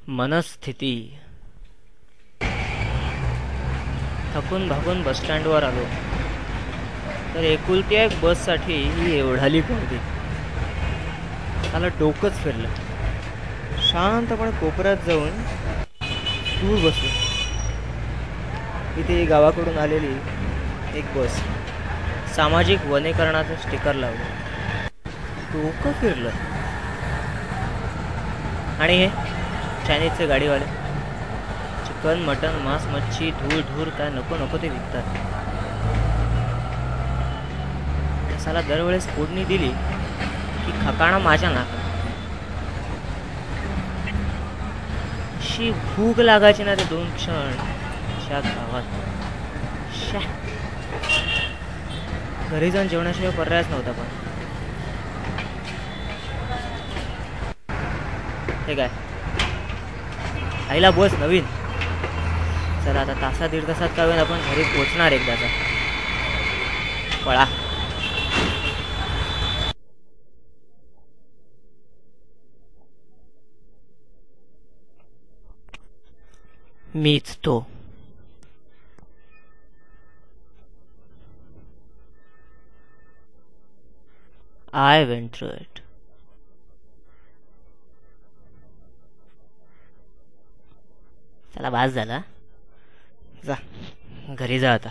मनस्थिती. थकून भागून बसस्टँडवर आलो तर एकुलत्या एक बससाठी ही एवढाली गर्दी. मला डोकंच फिरलं. शांतपणे कोपऱ्यात जाऊन दूर बसलो. इथे गावाकडून आलेली एक बस, सामाजिक वनीकरणाचं स्टिकर लावलं. डोकं फिरलं. आणि हे चायनीजचे गाडीवाले चिकन मटन मांस मच्छी धूळ धूर काय नको नको ते विकतात. त्याला दरवेळेस फोडणी दिली की खकाणा माझ्या नाकात. अशी भूक लागायची ना ते 2 क्षण त्या गावात. घरी जाऊन जेवणाशिवाय पर्यायच नव्हता. पण हे काय, आईला बस नवीन. चला आता तासा दीड तासात का होईना आपण घरी पोचणार एकदाचा. पळा. मीच तो. I went through it. चला बास झाला. जा घरी जा आता.